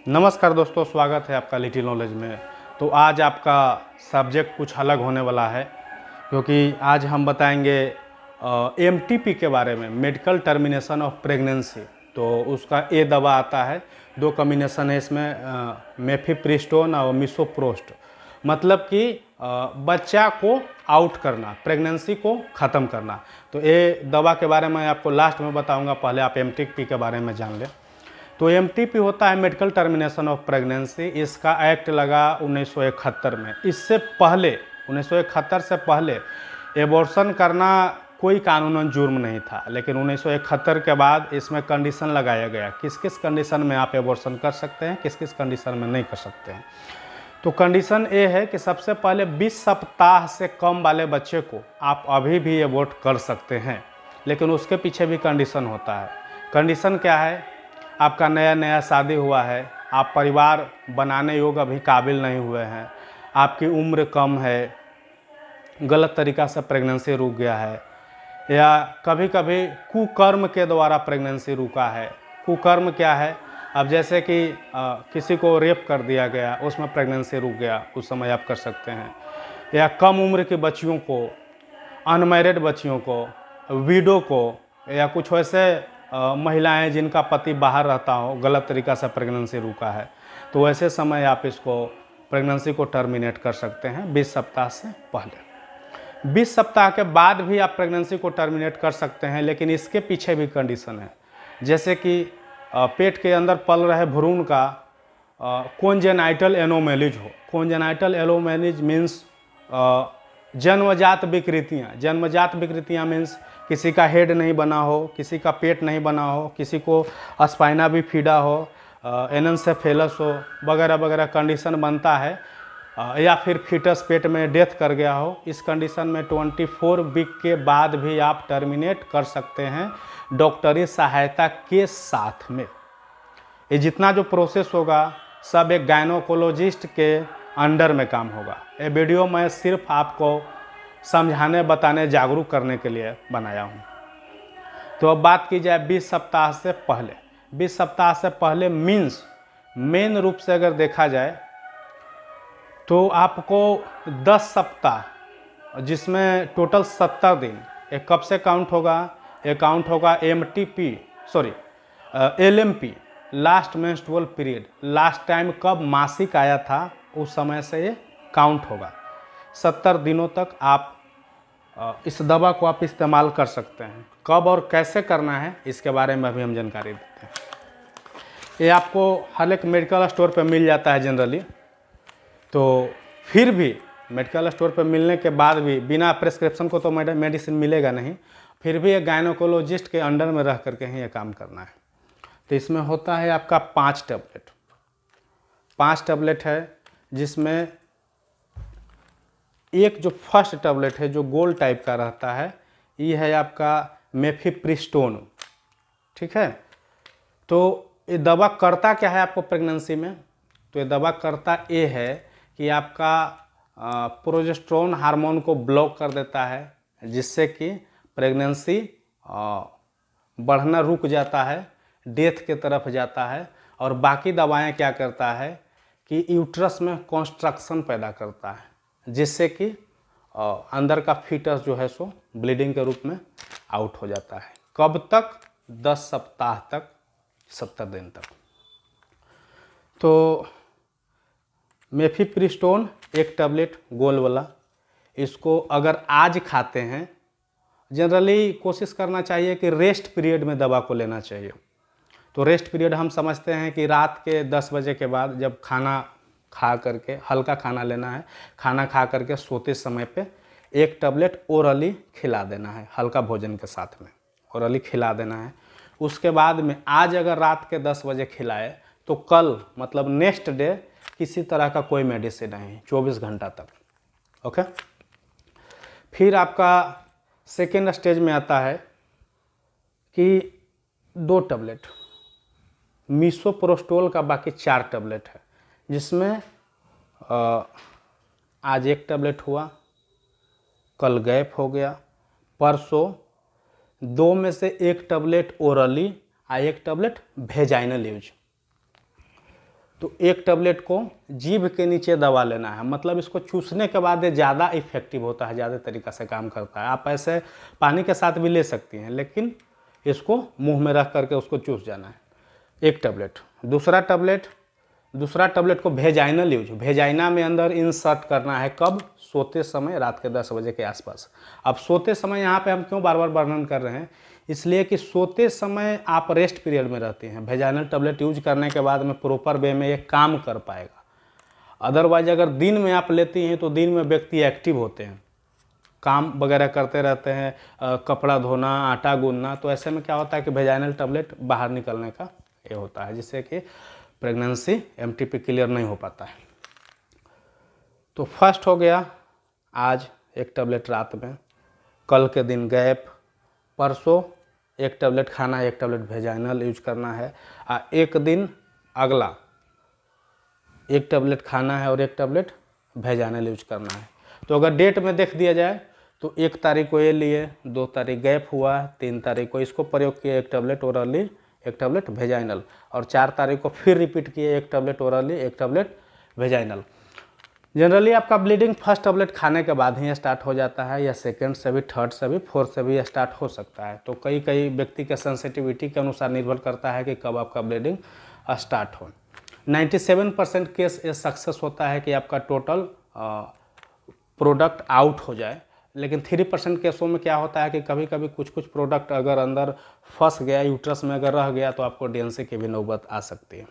नमस्कार दोस्तों, स्वागत है आपका लिटिल नॉलेज में। तो आज आपका सब्जेक्ट कुछ अलग होने वाला है, क्योंकि आज हम बताएंगे एमटीपी के बारे में, मेडिकल टर्मिनेशन ऑफ प्रेगनेंसी। तो उसका ए दवा आता है, दो कॉम्बिनेशन है इसमें, मेफिप्रिस्टोन और मिसोप्रोस्ट। मतलब कि बच्चा को आउट करना, प्रेगनेंसी को ख़त्म करना। तो ये दवा के बारे में आपको लास्ट में बताऊंगा, पहले आप एमटीपी के बारे में जान लें। तो एमटीपी होता है मेडिकल टर्मिनेशन ऑफ प्रेगनेंसी। इसका एक्ट लगा 1971 में। इससे पहले 1971 से पहले एबॉर्शन करना कोई कानूनन जुर्म नहीं था, लेकिन 1971 के बाद इसमें कंडीशन लगाया गया, किस किस कंडीशन में आप एबॉर्शन कर सकते हैं, किस किस कंडीशन में नहीं कर सकते हैं। तो कंडीशन ये है कि सबसे पहले 20 सप्ताह से कम वाले बच्चे को आप अभी भी एबॉर्ट कर सकते हैं, लेकिन उसके पीछे भी कंडीशन होता है। कंडीशन क्या है? आपका नया नया शादी हुआ है, आप परिवार बनाने योग्य अभी काबिल नहीं हुए हैं, आपकी उम्र कम है, गलत तरीक़ा से प्रेगनेंसी रुक गया है, या कभी कभी कुकर्म के द्वारा प्रेगनेंसी रुका है। कुकर्म क्या है? अब जैसे कि किसी को रेप कर दिया गया, उसमें प्रेगनेंसी रुक गया, उस समय आप कर सकते हैं। या कम उम्र की बच्चियों को, अनमैरिड बच्चियों को, विडो को, या कुछ वैसे महिलाएं जिनका पति बाहर रहता हो, गलत तरीक़ा से प्रेगनेंसी रुका है, तो वैसे समय आप इसको प्रेगनेंसी को टर्मिनेट कर सकते हैं 20 सप्ताह से पहले। 20 सप्ताह के बाद भी आप प्रेगनेंसी को टर्मिनेट कर सकते हैं, लेकिन इसके पीछे भी कंडीशन है। जैसे कि पेट के अंदर पल रहे भ्रूण का कोंजेनाइटल एनोमेलीज हो। कोंजेनाइटल एनोमेलीज मीन्स जन्मजात विकृतियाँ। जन्मजात विकृतियाँ मीन्स किसी का हेड नहीं बना हो, किसी का पेट नहीं बना हो, किसी को स्पाइना भी फीडा हो, एनेंसेफेलस हो, वगैरह वगैरह कंडीशन बनता है। या फिर फीटस पेट में डेथ कर गया हो। इस कंडीशन में 24 वीक के बाद भी आप टर्मिनेट कर सकते हैं डॉक्टरी सहायता के साथ में। ये जितना जो प्रोसेस होगा सब एक गायनोकोलॉजिस्ट के अंडर में काम होगा। ये वीडियो मैं सिर्फ आपको समझाने, बताने, जागरूक करने के लिए बनाया हूँ। तो अब बात की जाए 20 सप्ताह से पहले। 20 सप्ताह से पहले मीन्स मेन रूप से अगर देखा जाए तो आपको 10 सप्ताह, जिसमें टोटल 70 दिन, एक कब से काउंट होगा? ये काउंट होगा LMP, last menstrual period. Last time कब मासिक आया था, उस समय से ये काउंट होगा। 70 दिनों तक आप इस दवा को आप इस्तेमाल कर सकते हैं। कब और कैसे करना है इसके बारे में भी हम जानकारी देते हैं। ये आपको हर एक मेडिकल स्टोर पर मिल जाता है जनरली। तो फिर भी मेडिकल स्टोर पर मिलने के बाद भी बिना प्रिस्क्रिप्शन को तो मेडिसिन मिलेगा नहीं। फिर भी एक गायनोकोलॉजिस्ट के अंडर में रह करके ही ये काम करना है। तो इसमें होता है आपका 5 टैबलेट। 5 टैबलेट है, जिसमें एक जो फर्स्ट टैबलेट है जो गोल टाइप का रहता है, ये है आपका मेफिप्रिस्टोन। ठीक है। तो ये दवा करता क्या है आपको प्रेगनेंसी में? तो ये दवा करता ये है कि आपका प्रोजेस्टेरोन हार्मोन को ब्लॉक कर देता है, जिससे कि प्रेगनेंसी बढ़ना रुक जाता है, डेथ के तरफ जाता है। और बाकी दवाएं क्या करता है कि यूट्रस में कॉन्स्ट्रक्शन पैदा करता है, जिससे कि अंदर का फीटस जो है सो ब्लीडिंग के रूप में आउट हो जाता है। कब तक? 10 सप्ताह तक, 70 दिन तक। तो मेफिप्रिस्टोन एक टैबलेट गोल वाला, इसको अगर आज खाते हैं, जनरली कोशिश करना चाहिए कि रेस्ट पीरियड में दवा को लेना चाहिए। तो रेस्ट पीरियड हम समझते हैं कि रात के 10 बजे के बाद, जब खाना खा करके, हल्का खाना लेना है, खाना खा करके सोते समय पे एक टैबलेट ओरली खिला देना है, हल्का भोजन के साथ में ओरली खिला देना है। उसके बाद में आज अगर रात के 10 बजे खिलाए तो कल मतलब नेक्स्ट डे किसी तरह का कोई मेडिसिन नहीं, 24 घंटा तक। ओके। फिर आपका सेकेंड स्टेज में आता है कि 2 टैबलेट मिसोप्रोस्टोल का, बाकी 4 टैबलेट है, जिसमें आज एक टैबलेट हुआ, कल गैप हो गया, परसों 2 में से एक टैबलेट ओरली और एक टैबलेट वेजाइनल यूज। तो एक टैबलेट को जीभ के नीचे दबा लेना है, मतलब इसको चूसने के बाद ये ज़्यादा इफेक्टिव होता है, ज़्यादा तरीक़ा से काम करता है। आप ऐसे पानी के साथ भी ले सकती हैं, लेकिन इसको मुंह में रख करके उसको चूस जाना है, एक टैबलेट। दूसरा टैबलेट को वेजाइनल यूज, वेजाइना में अंदर इंसर्ट करना है, कब? सोते समय, रात के 10 बजे के आसपास। अब सोते समय यहाँ पे हम क्यों बार बार वर्णन कर रहे हैं, इसलिए कि सोते समय आप रेस्ट पीरियड में रहते हैं। वेजाइनल टैबलेट यूज करने के बाद में प्रॉपर वे में ये काम कर पाएगा। अदरवाइज अगर दिन में आप लेती हैं तो दिन में व्यक्ति एक्टिव होते हैं, काम वगैरह करते रहते हैं, कपड़ा धोना, आटा गूंदना, तो ऐसे में क्या होता है कि वेजाइनल टैबलेट बाहर निकलने का ये होता है, जिससे कि प्रेगनेंसी एमटीपी क्लियर नहीं हो पाता है। तो फर्स्ट हो गया आज एक टैबलेट रात में, कल के दिन गैप, परसों एक टैबलेट खाना है, एक टैबलेट वेजाइनल यूज करना है, एक दिन अगला एक टैबलेट खाना है और एक टैबलेट वेजाइनल यूज करना है। तो अगर डेट में देख दिया जाए तो 1 तारीख को ये लिए, 2 तारीख गैप हुआ, 3 तारीख को इसको प्रयोग किया, एक टैबलेट ओरली, एक टैबलेट वेजाइनल, और 4 तारीख को फिर रिपीट किए, एक टैबलेट ओरली, एक टैबलेट वेजाइनल। जनरली आपका ब्लीडिंग फर्स्ट टैबलेट खाने के बाद ही स्टार्ट हो जाता है, या सेकंड से भी, थर्ड से भी, फोर्थ से भी स्टार्ट हो सकता है। तो कई व्यक्ति के सेंसिटिविटी के अनुसार निर्भर करता है कि कब आपका ब्लीडिंग स्टार्ट हो। 97% केस ये सक्सेस होता है कि आपका टोटल प्रोडक्ट आउट हो जाए, लेकिन 3% केसों में क्या होता है कि कभी कभी कुछ प्रोडक्ट अगर अंदर फंस गया, यूट्रस में अगर रह गया, तो आपको डीएनसी की भी नौबत आ सकती है।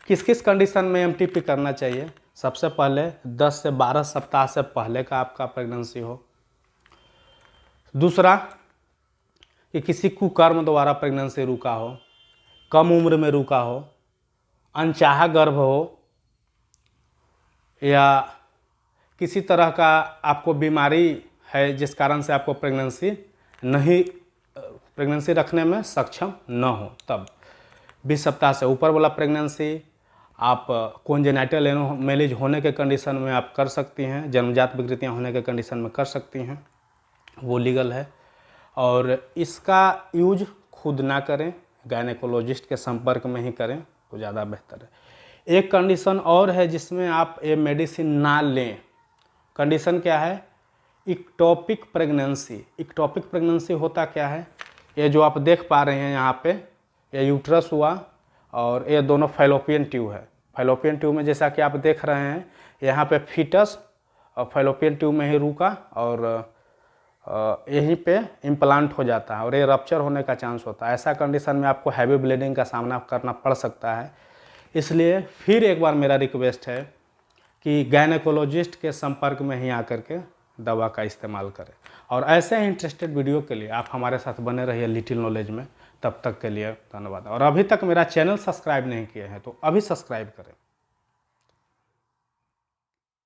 किस किस कंडीशन में एमटीपी करना चाहिए? सबसे पहले 10 से 12 सप्ताह से पहले का आपका प्रेगनेंसी हो। दूसरा कि किसी कुकर्म द्वारा प्रेगनेंसी रुका हो, कम उम्र में रुका हो, अनचाहा गर्भ हो, या किसी तरह का आपको बीमारी है जिस कारण से आपको प्रेगनेंसी रखने में सक्षम न हो, तब 20 सप्ताह से ऊपर वाला प्रेगनेंसी आप कॉन्जेनाइटल एनोमेलीज होने के कंडीशन में आप कर सकती हैं, जन्मजात विकृतियां होने के कंडीशन में कर सकती हैं, वो लीगल है। और इसका यूज खुद ना करें, गायनेकोलॉजिस्ट के संपर्क में ही करें तो ज़्यादा बेहतर है। एक कंडीशन और है जिसमें आप ये मेडिसिन ना लें, कंडीशन क्या है? Ectopic pregnancy. इक्टोपिक प्रेगनेंसी होता क्या है? ये जो आप देख पा रहे हैं यहाँ पे, ये यूट्रस हुआ और ये दोनों फैलोपियन ट्यूब है। फैलोपियन ट्यूब में जैसा कि आप देख रहे हैं, यहाँ पे फीटस और फैलोपियन ट्यूब में ही रुका और यहीं पे इम्प्लांट हो जाता है और ये रप्चर होने का चांस होता है। ऐसा कंडीशन में आपको हैवी ब्लीडिंग का सामना करना पड़ सकता है। इसलिए फिर एक बार मेरा रिक्वेस्ट है कि गायनेकोलॉजिस्ट के संपर्क में ही आकर के दवा का इस्तेमाल करें। और ऐसे ही इंटरेस्टेड वीडियो के लिए आप हमारे साथ बने रहिए लिटिल नॉलेज में। तब तक के लिए धन्यवाद। और अभी तक मेरा चैनल सब्सक्राइब नहीं किए हैं तो अभी सब्सक्राइब करें।